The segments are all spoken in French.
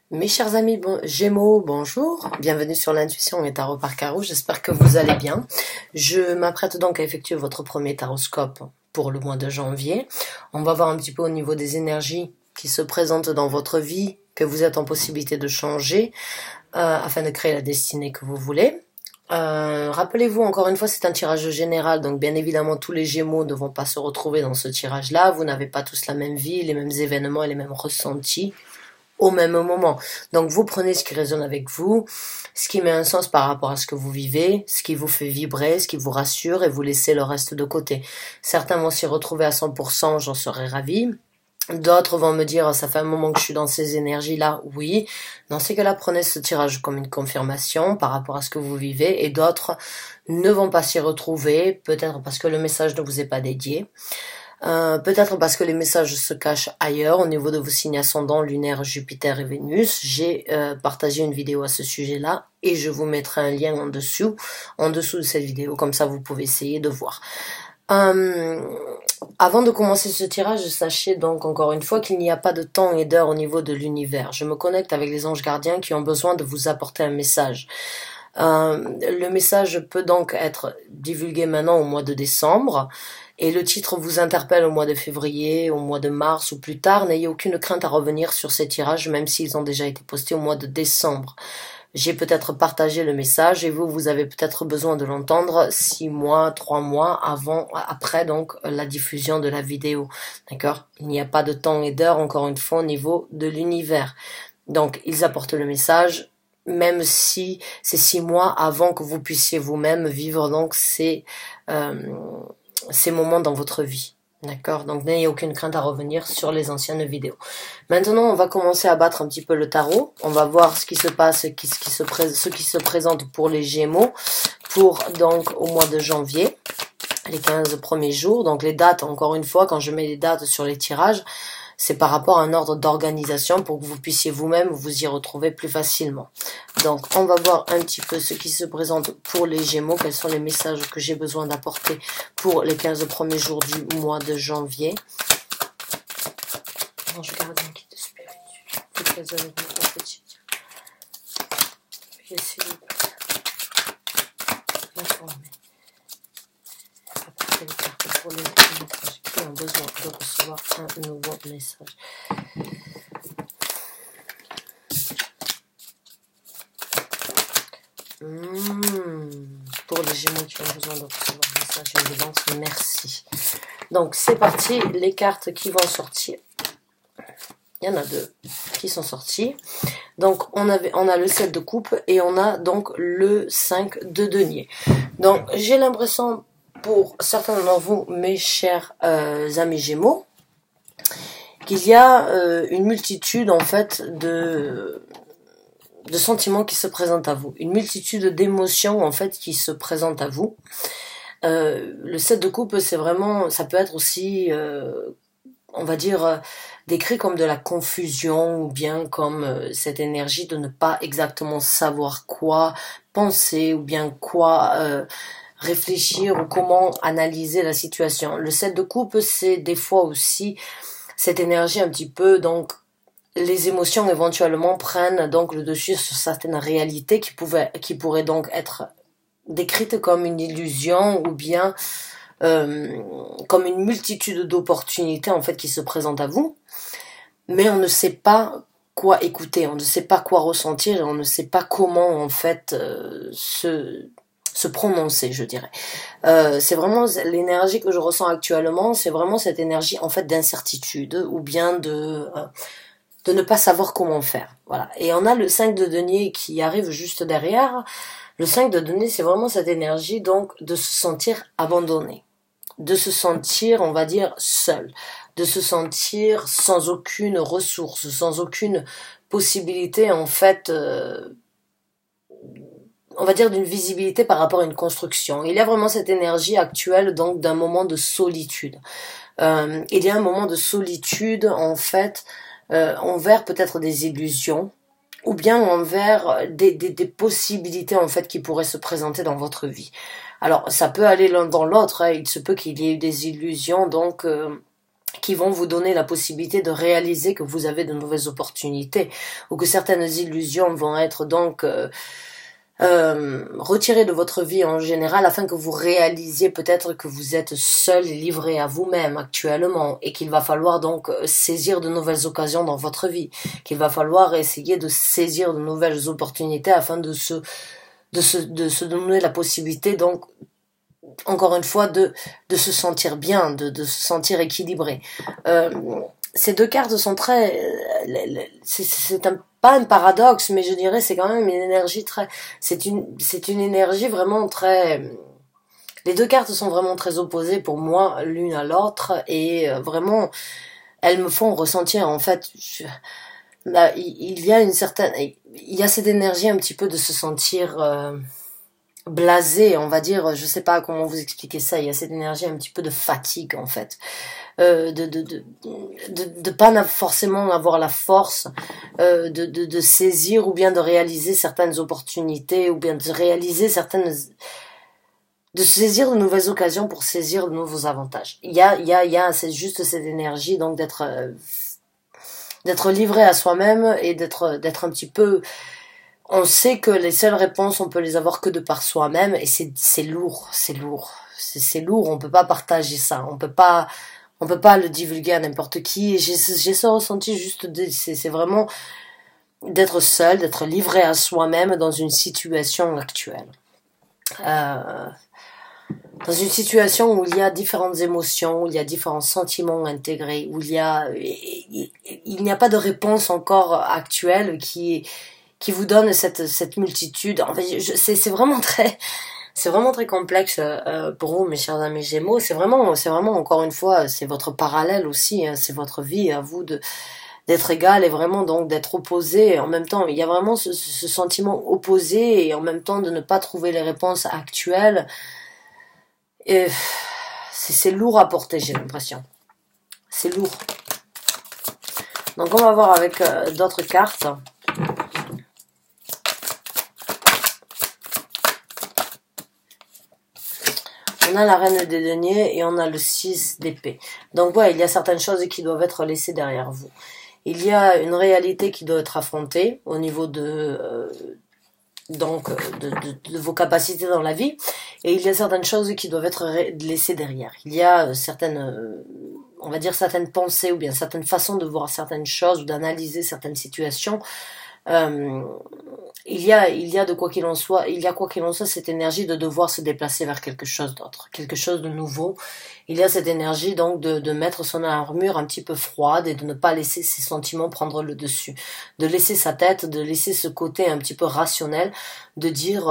Mes chers amis Gémeaux, bonjour, bienvenue sur l'intuition et tarot par carreau, j'espère que vous allez bien. Je m'apprête donc à effectuer votre premier taroscope pour le mois de janvier. On va voir un petit peu au niveau des énergies qui se présentent dans votre vie, que vous êtes en possibilité de changer, afin de créer la destinée que vous voulez. Rappelez-vous, encore une fois, c'est un tirage général, donc bien évidemment tous les Gémeaux ne vont pas se retrouver dans ce tirage-là, vous n'avez pas tous la même vie, les mêmes événements et les mêmes ressentis au même moment. Donc vous prenez ce qui résonne avec vous, ce qui met un sens par rapport à ce que vous vivez, ce qui vous fait vibrer, ce qui vous rassure, et vous laissez le reste de côté. Certains vont s'y retrouver à 100%, j'en serais ravie. D'autres vont me dire, ça fait un moment que je suis dans ces énergies-là, oui. Dans ces cas-là, prenez ce tirage comme une confirmation par rapport à ce que vous vivez, et d'autres ne vont pas s'y retrouver, peut-être parce que le message ne vous est pas dédié. Peut-être parce que les messages se cachent ailleurs, au niveau de vos signes ascendants, lunaire, Jupiter et Vénus. J'ai partagé une vidéo à ce sujet-là et je vous mettrai un lien en dessous de cette vidéo, comme ça vous pouvez essayer de voir. Avant de commencer ce tirage, sachez donc encore une fois qu'il n'y a pas de temps et d'heure au niveau de l'univers. Je me connecte avec les anges gardiens qui ont besoin de vous apporter un message. Le message peut donc être divulgué maintenant au mois de décembre. Et le titre vous interpelle au mois de février, au mois de mars ou plus tard, n'ayez aucune crainte à revenir sur ces tirages, même s'ils ont déjà été postés au mois de décembre. J'ai peut-être partagé le message et vous avez peut-être besoin de l'entendre 6 mois, 3 mois après donc la diffusion de la vidéo. D'accord? Il n'y a pas de temps et d'heure, encore une fois, au niveau de l'univers. Donc, ils apportent le message, même si c'est 6 mois avant que vous puissiez vous-même vivre donc ces moments dans votre vie. D'accord? Donc n'ayez aucune crainte à revenir sur les anciennes vidéos. Maintenant, on va commencer à battre un petit peu le tarot. On va voir ce qui se passe, ce qui se présente pour les Gémeaux, pour donc au mois de janvier, les 15 premiers jours. Donc les dates, encore une fois, quand je mets les dates sur les tirages, c'est par rapport à un ordre d'organisation pour que vous puissiez vous-même vous y retrouver plus facilement. Donc, on va voir un petit peu ce qui se présente pour les Gémeaux, quels sont les messages que j'ai besoin d'apporter pour les 15 premiers jours du mois de janvier. Ange gardien qui te spirituel, faites avec moi au quotidien. Essayez de m'informer. Apportez les cartes pour les messages qui ont besoin de recevoir un nouveau message. Pour les Gémeaux qui ont besoin de recevoir un message, je lance merci. Donc c'est parti, les cartes qui vont sortir. Il y en a 2 qui sont sorties. Donc on a le 7 de coupe et on a donc le 5 de denier. Donc j'ai l'impression pour certains d'entre vous, mes chers amis Gémeaux, qu'il y a une multitude en fait de sentiments qui se présentent à vous, une multitude d'émotions en fait qui se présentent à vous. Le 7 de coupe, c'est vraiment, ça peut être aussi, on va dire, décrit comme de la confusion ou bien comme cette énergie de ne pas exactement savoir quoi penser ou bien quoi réfléchir ou comment analyser la situation. Le 7 de coupe, c'est des fois aussi cette énergie un petit peu, donc les émotions éventuellement prennent donc le dessus sur certaines réalités qui pourraient donc être décrites comme une illusion ou bien comme une multitude d'opportunités en fait qui se présentent à vous, mais on ne sait pas quoi écouter, on ne sait pas quoi ressentir et on ne sait pas comment en fait se prononcer, je dirais. C'est vraiment l'énergie que je ressens actuellement, c'est vraiment cette énergie en fait d'incertitude ou bien de ne pas savoir comment faire. Voilà. Et on a le 5 de denier qui arrive juste derrière. Le 5 de denier, c'est vraiment cette énergie donc de se sentir abandonné, de se sentir, on va dire, seul, de se sentir sans aucune ressource, sans aucune possibilité en fait, on va dire d'une visibilité par rapport à une construction. Il y a vraiment cette énergie actuelle donc d'un moment de solitude. Il y a un moment de solitude en fait envers peut-être des illusions ou bien envers des possibilités en fait qui pourraient se présenter dans votre vie. Alors ça peut aller l'un dans l'autre, hein. Il se peut qu'il y ait eu des illusions donc qui vont vous donner la possibilité de réaliser que vous avez de nouvelles opportunités ou que certaines illusions vont être donc retirées de votre vie en général afin que vous réalisiez peut-être que vous êtes seul et livré à vous-même actuellement et qu'il va falloir donc saisir de nouvelles occasions dans votre vie, qu'il va falloir essayer de saisir de nouvelles opportunités afin de se donner la possibilité donc encore une fois de se sentir bien, de se sentir équilibré. Ces deux cartes sont très, pas un paradoxe, mais je dirais c'est quand même une énergie très, c'est une énergie vraiment très, les deux cartes sont vraiment très opposées pour moi l'une à l'autre et vraiment elles me font ressentir en fait, là, il y a une certaine, il y a cette énergie un petit peu de se sentir blasé, on va dire, je sais pas comment vous expliquer ça, il y a cette énergie un petit peu de fatigue en fait, de pas forcément avoir la force de saisir ou bien de réaliser certaines opportunités ou bien de réaliser de saisir de nouvelles occasions pour saisir de nouveaux avantages. Il y a c'est juste cette énergie donc d'être livré à soi-même et d'être un petit peu. On sait que les seules réponses, on peut les avoir que de par soi-même et c'est lourd, c'est lourd, on peut pas partager ça, on peut pas le divulguer à n'importe qui et j'ai ce ressenti juste c'est vraiment d'être seul, d'être livré à soi-même dans une situation actuelle. Dans une situation où il y a différentes émotions, où il y a différents sentiments intégrés, où il n'y a pas de réponse encore actuelle qui vous donne cette multitude. En fait, c'est vraiment très complexe pour vous, mes chers amis Gémeaux. C'est vraiment encore une fois, c'est votre parallèle aussi, hein, c'est votre vie à vous d'être égal et vraiment donc d'être opposé. En même temps, il y a vraiment ce sentiment opposé et en même temps de ne pas trouver les réponses actuelles. Et c'est lourd à porter, j'ai l'impression. C'est lourd. Donc on va voir avec d'autres cartes. On a la reine des deniers et on a le 6 d'épée. Donc ouais, il y a certaines choses qui doivent être laissées derrière vous. Il y a une réalité qui doit être affrontée au niveau de vos capacités dans la vie. Et il y a certaines choses qui doivent être laissées derrière. Il y a certaines, on va dire certaines pensées ou bien certaines façons de voir certaines choses ou d'analyser certaines situations. Il y a de quoi qu'il en soit, cette énergie de devoir se déplacer vers quelque chose d'autre, quelque chose de nouveau. Il y a cette énergie donc de mettre son armure un petit peu froide et de ne pas laisser ses sentiments prendre le dessus, de laisser sa tête, de laisser ce côté un petit peu rationnel, de dire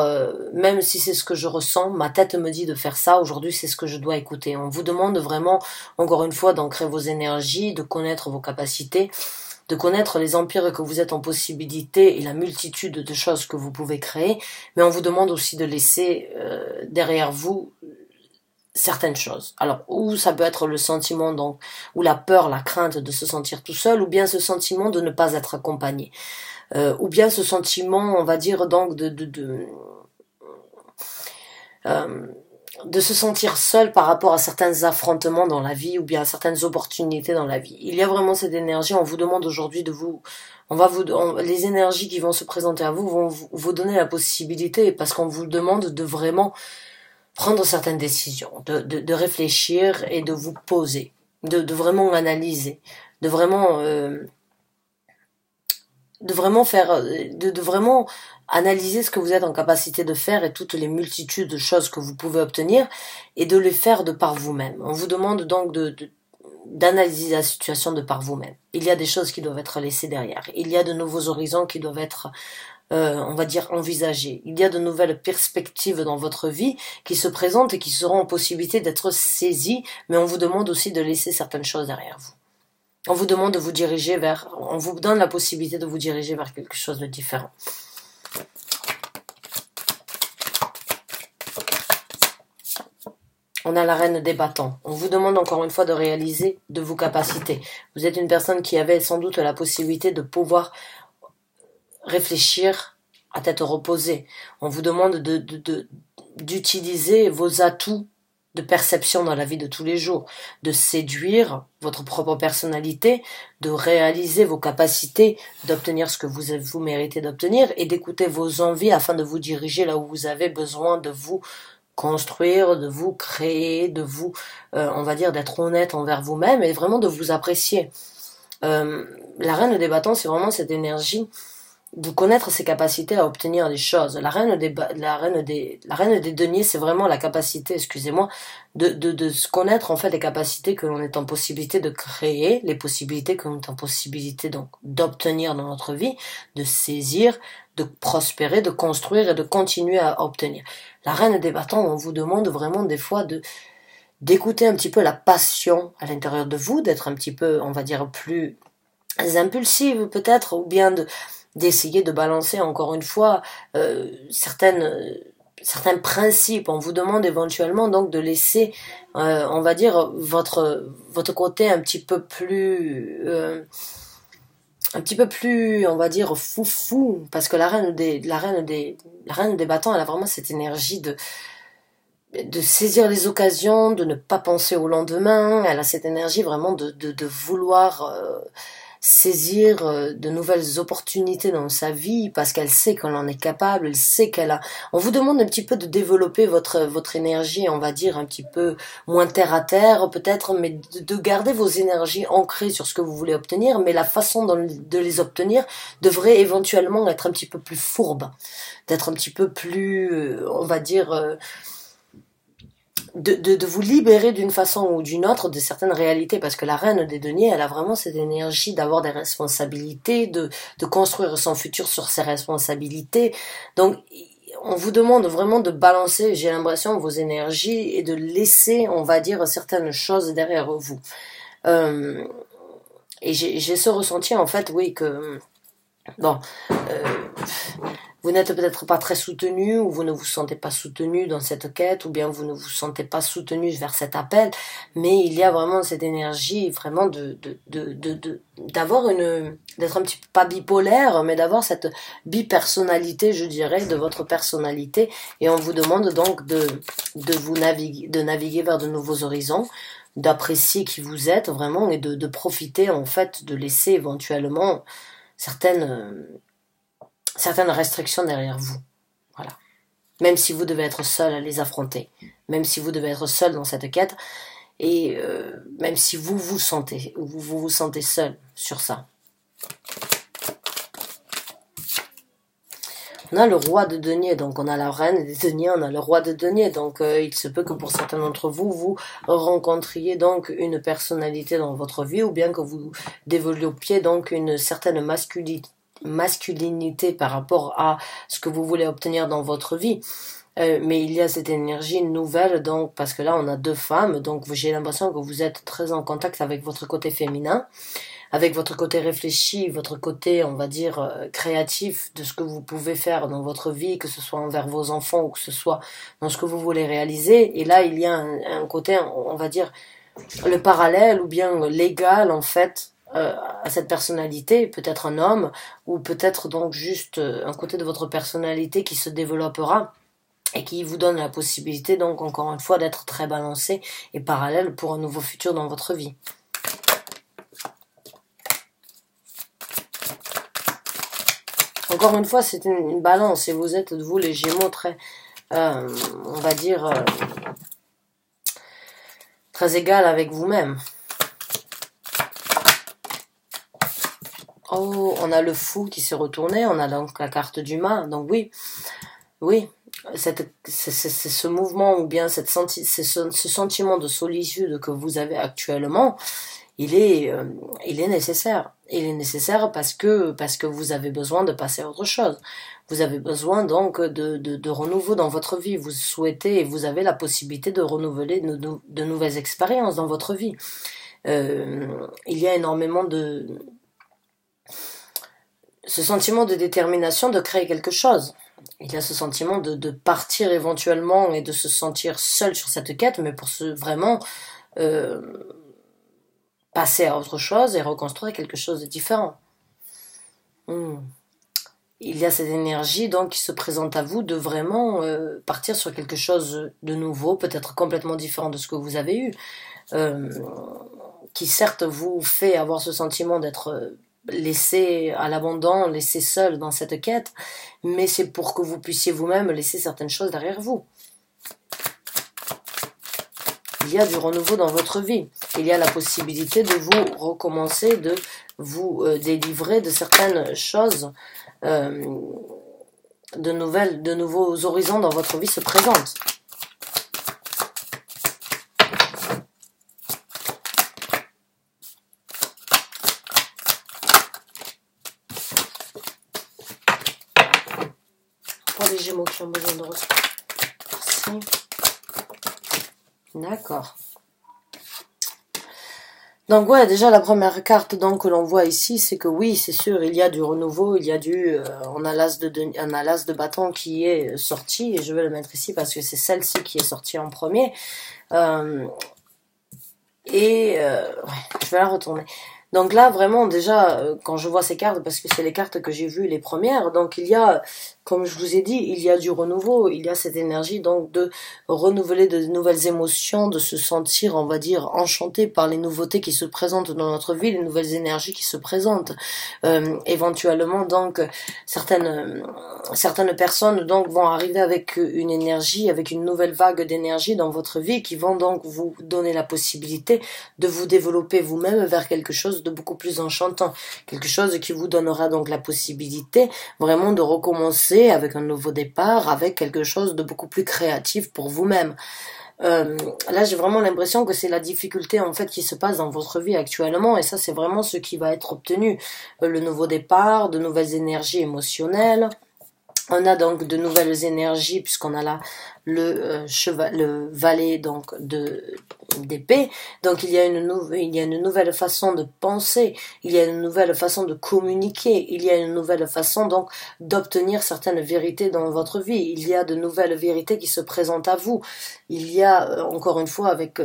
même si c'est ce que je ressens, ma tête me dit de faire ça, aujourd'hui c'est ce que je dois écouter. On vous demande vraiment, encore une fois, d'ancrer vos énergies, de connaître vos capacités, de connaître les empires que vous êtes en possibilité et la multitude de choses que vous pouvez créer, mais on vous demande aussi de laisser derrière vous certaines choses. Alors, ou ça peut être le sentiment donc, ou la peur, la crainte de se sentir tout seul, ou bien ce sentiment de ne pas être accompagné, ou bien ce sentiment, on va dire donc de se sentir seul par rapport à certains affrontements dans la vie ou bien à certaines opportunités dans la vie. Il y a vraiment cette énergie, on vous demande aujourd'hui les énergies qui vont se présenter à vous vont vous donner la possibilité, parce qu'on vous demande de vraiment prendre certaines décisions, de réfléchir et de vous poser, de vraiment analyser, de vraiment analyser ce que vous êtes en capacité de faire et toutes les multitudes de choses que vous pouvez obtenir et de les faire de par vous-même. On vous demande donc d'analyser la situation de par vous-même. Il y a des choses qui doivent être laissées derrière. Il y a de nouveaux horizons qui doivent être, on va dire, envisagés. Il y a de nouvelles perspectives dans votre vie qui se présentent et qui seront en possibilité d'être saisies, mais on vous demande aussi de laisser certaines choses derrière vous. On vous demande de vous diriger on vous donne la possibilité de vous diriger vers quelque chose de différent. On a la reine des bâtons. On vous demande encore une fois de réaliser de vos capacités. Vous êtes une personne qui avait sans doute la possibilité de pouvoir réfléchir à tête reposée. On vous demande d'utiliser vos atouts de perception dans la vie de tous les jours, de séduire votre propre personnalité, de réaliser vos capacités, d'obtenir ce que vous méritez d'obtenir et d'écouter vos envies afin de vous diriger là où vous avez besoin de vous construire, de vous créer, de vous, on va dire, d'être honnête envers vous-même et vraiment de vous apprécier. La reine des bâtons, c'est vraiment cette énergie de connaître ses capacités à obtenir des choses. La reine des deniers, c'est vraiment la capacité, excusez-moi, de se connaître en fait les capacités que l'on est en possibilité de créer, les possibilités que l'on est en possibilité donc d'obtenir dans notre vie, de saisir, de prospérer, de construire et de continuer à obtenir. La reine des bâtons, on vous demande vraiment des fois d'écouter un petit peu la passion à l'intérieur de vous, d'être un petit peu, on va dire, plus impulsive peut-être, ou bien d'essayer de balancer encore une fois certains principes. On vous demande éventuellement donc de laisser, on va dire, votre côté un petit peu plus, on va dire, foufou, parce que la reine des bâtons, elle a vraiment cette énergie de saisir les occasions, de ne pas penser au lendemain. Elle a cette énergie vraiment de vouloir saisir de nouvelles opportunités dans sa vie parce qu'elle sait qu'elle en est capable, elle sait qu'elle a... On vous demande un petit peu de développer votre énergie, on va dire un petit peu moins terre à terre peut-être, mais de garder vos énergies ancrées sur ce que vous voulez obtenir, mais la façon de les obtenir devrait éventuellement être un petit peu plus fourbe, d'être un petit peu plus, on va dire... De vous libérer d'une façon ou d'une autre de certaines réalités, parce que la reine des deniers, elle a vraiment cette énergie d'avoir des responsabilités, de construire son futur sur ses responsabilités. Donc, on vous demande vraiment de balancer, j'ai l'impression, vos énergies et de laisser, on va dire, certaines choses derrière vous. Et j'ai ce ressenti, en fait, oui, que... Bon, vous n'êtes peut-être pas très soutenu, ou vous ne vous sentez pas soutenu dans cette quête, ou bien vous ne vous sentez pas soutenu vers cet appel, mais il y a vraiment cette énergie, vraiment d'avoir d'être un petit peu pas bipolaire, mais d'avoir cette bipersonnalité, je dirais, de votre personnalité, et on vous demande donc de naviguer vers de nouveaux horizons, d'apprécier qui vous êtes vraiment, et de profiter, en fait, de laisser éventuellement certaines restrictions derrière vous. Voilà. Même si vous devez être seul à les affronter, même si vous devez être seul dans cette quête, et même si vous vous sentez seul sur ça. On a le roi de deniers, donc on a la reine des deniers, on a le roi de deniers, donc il se peut que pour certains d'entre vous, vous rencontriez donc une personnalité dans votre vie, ou bien que vous développiez donc une certaine masculinité par rapport à ce que vous voulez obtenir dans votre vie. Mais il y a cette énergie nouvelle, donc parce que là on a deux femmes, donc j'ai l'impression que vous êtes très en contact avec votre côté féminin, avec votre côté réfléchi, votre côté, on va dire, créatif de ce que vous pouvez faire dans votre vie, que ce soit envers vos enfants ou que ce soit dans ce que vous voulez réaliser. Et là, il y a un côté, on va dire, le parallèle ou bien l'égal, en fait, à cette personnalité, peut-être un homme, ou peut-être donc juste un côté de votre personnalité qui se développera et qui vous donne la possibilité, donc, encore une fois, d'être très balancé et parallèle pour un nouveau futur dans votre vie. Encore une fois, c'est une balance et vous êtes, vous, les Gémeaux, très, on va dire, très égal avec vous-même. Oh, on a le fou qui s'est retourné, on a donc la carte du mât, donc oui, c'est ce mouvement ou bien ce sentiment de solitude que vous avez actuellement, il est nécessaire. Il est nécessaire parce que vous avez besoin de passer à autre chose. Vous avez besoin donc de renouveau dans votre vie. Vous souhaitez et vous avez la possibilité de renouveler de nouvelles expériences dans votre vie. Il y a énormément ce sentiment de détermination de créer quelque chose. Il y a ce sentiment de partir éventuellement et de se sentir seul sur cette quête, mais pour vraiment passer à autre chose et reconstruire quelque chose de différent. il y a cette énergie donc qui se présente à vous de vraiment partir sur quelque chose de nouveau, peut-être complètement différent de ce que vous avez eu, euh, qui certes vous fait avoir ce sentiment d'être laissé à l'abandon, laissé seul dans cette quête, mais c'est pour que vous puissiez vous-même laisser certaines choses derrière vous. Il y a du renouveau dans votre vie. Il y a la possibilité de vous recommencer, de vous délivrer de certaines choses, de nouveaux horizons dans votre vie se présentent. Pour les Gémeaux qui ont besoin de ressources. Merci. D'accord. Donc ouais, déjà la première carte donc que l'on voit ici, c'est que oui, c'est sûr, il y a du renouveau, il y a on a l'as de bâton qui est sorti, et je vais le mettre ici parce que c'est celle-ci qui est sortie en premier. Ouais, je vais la retourner. Donc là, vraiment, déjà, quand je vois ces cartes, parce que c'est les cartes que j'ai vues, les premières, donc il y a, comme je vous ai dit, il y a du renouveau, il y a cette énergie donc de renouveler de nouvelles émotions, de se sentir, on va dire, enchanté par les nouveautés qui se présentent dans notre vie, les nouvelles énergies qui se présentent. Éventuellement, donc, certaines personnes donc vont arriver avec une énergie, avec une nouvelle vague d'énergie dans votre vie, qui vont donc vous donner la possibilité de vous développer vous-même vers quelque chose de beaucoup plus enchantant, quelque chose qui vous donnera donc la possibilité vraiment de recommencer avec un nouveau départ, avec quelque chose de beaucoup plus créatif pour vous-même. Là, j'ai vraiment l'impression que c'est la difficulté en fait qui se passe dans votre vie actuellement, et ça, c'est vraiment ce qui va être obtenu. Le nouveau départ, de nouvelles énergies émotionnelles. On a donc de nouvelles énergies puisqu'on a là le valet donc d'épée. Donc il y a une nouvelle façon de penser, il y a une nouvelle façon de communiquer, il y a une nouvelle façon donc d'obtenir certaines vérités dans votre vie. Il y a de nouvelles vérités qui se présentent à vous. Il y a encore une fois avec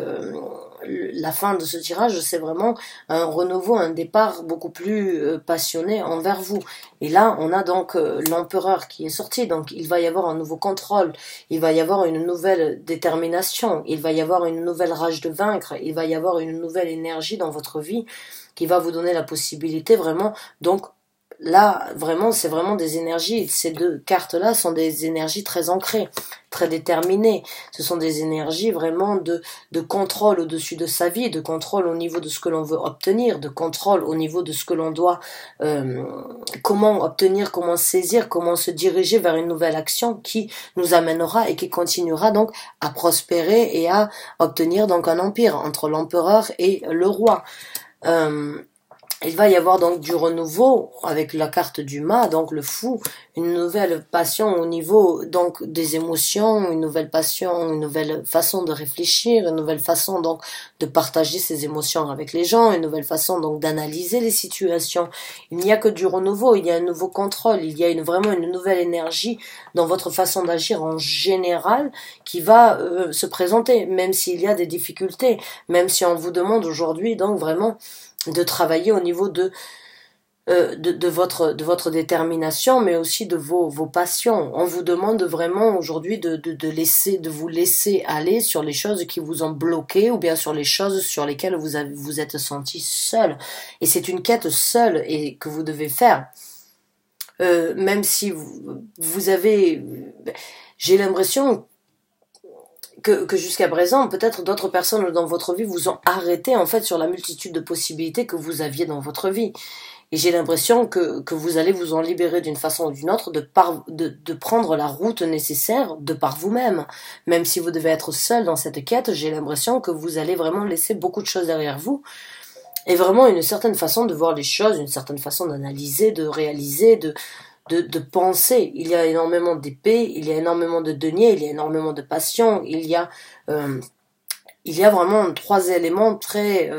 la fin de ce tirage, c'est vraiment un renouveau, un départ beaucoup plus passionné envers vous. Et là, on a donc l'empereur qui est sorti, donc il va y avoir un nouveau contrôle, il va y avoir une nouvelle détermination, il va y avoir une nouvelle rage de vaincre, il va y avoir une nouvelle énergie dans votre vie qui va vous donner la possibilité vraiment, donc là, vraiment, c'est vraiment des énergies, ces deux cartes-là sont des énergies très ancrées, très déterminées. Ce sont des énergies vraiment de contrôle au-dessus de sa vie, de contrôle au niveau de ce que l'on veut obtenir, de contrôle au niveau de ce que l'on doit, comment obtenir, comment saisir, comment se diriger vers une nouvelle action qui nous amènera et qui continuera donc à prospérer et à obtenir donc un empire entre l'empereur et le roi. Il va y avoir donc du renouveau avec la carte du mât, donc le fou, une nouvelle passion au niveau donc des émotions, une nouvelle passion, une nouvelle façon de réfléchir, une nouvelle façon donc de partager ses émotions avec les gens, une nouvelle façon donc d'analyser les situations. Il n'y a que du renouveau, il y a un nouveau contrôle, il y a vraiment une nouvelle énergie dans votre façon d'agir en général qui va se présenter, même s'il y a des difficultés, même si on vous demande aujourd'hui donc vraiment de travailler au niveau de votre détermination, mais aussi de vos passions. On vous demande vraiment aujourd'hui de vous laisser aller sur les choses qui vous ont bloqué ou bien sur les choses sur lesquelles vous êtes senti seul. Et c'est une quête seule et que vous devez faire. Même si vous avez... J'ai l'impression que jusqu'à présent, peut-être d'autres personnes dans votre vie vous ont arrêté en fait sur la multitude de possibilités que vous aviez dans votre vie. Et j'ai l'impression que vous allez vous en libérer d'une façon ou d'une autre, de prendre la route nécessaire de par vous-même. Même si vous devez être seul dans cette quête, j'ai l'impression que vous allez vraiment laisser beaucoup de choses derrière vous. Et vraiment une certaine façon de voir les choses, une certaine façon d'analyser, de réaliser, de penser. Il y a énormément d'épées, il y a énormément de deniers, il y a énormément de passion, il y a vraiment trois éléments très...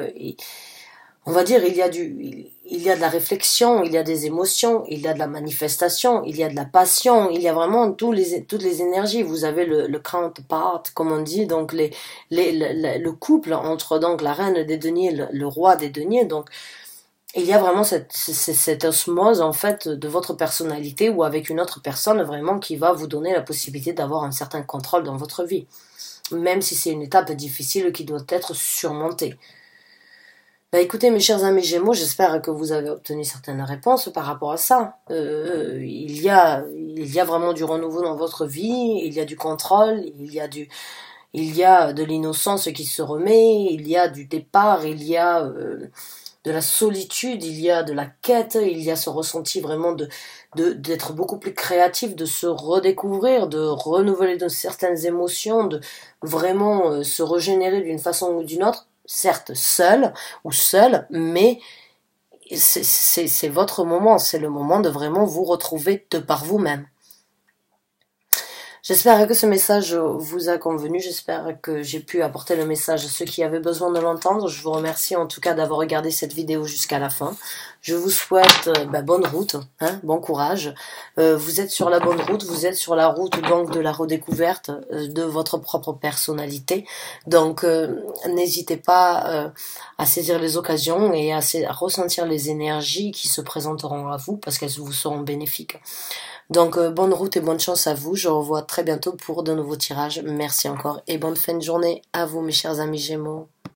on va dire, il y a de la réflexion, il y a des émotions, il y a de la manifestation, il y a de la passion, il y a vraiment toutes les énergies. Vous avez le counterpart, comme on dit, donc le couple entre donc la reine des deniers, le roi des deniers, donc il y a vraiment cette osmose en fait de votre personnalité ou avec une autre personne vraiment qui va vous donner la possibilité d'avoir un certain contrôle dans votre vie. Même si c'est une étape difficile qui doit être surmontée. Bah écoutez mes chers amis Gémeaux, j'espère que vous avez obtenu certaines réponses par rapport à ça. Il y a vraiment du renouveau dans votre vie, il y a du contrôle, il y a de l'innocence qui se remet, il y a du départ, il y a de la solitude, il y a de la quête, il y a ce ressenti vraiment d'être beaucoup plus créatif, de se redécouvrir, de renouveler de certaines émotions, de vraiment se régénérer d'une façon ou d'une autre, certes seul ou seul, mais c'est votre moment, c'est le moment de vraiment vous retrouver de par vous-même. J'espère que ce message vous a convenu, j'espère que j'ai pu apporter le message à ceux qui avaient besoin de l'entendre. Je vous remercie en tout cas d'avoir regardé cette vidéo jusqu'à la fin. Je vous souhaite bonne route, bon courage. Vous êtes sur la bonne route, vous êtes sur la route donc de la redécouverte de votre propre personnalité. Donc n'hésitez pas à saisir les occasions et à ressentir les énergies qui se présenteront à vous parce qu'elles vous seront bénéfiques. Donc bonne route et bonne chance à vous, je vous revois très bientôt pour de nouveaux tirages, merci encore et bonne fin de journée à vous mes chers amis Gémeaux.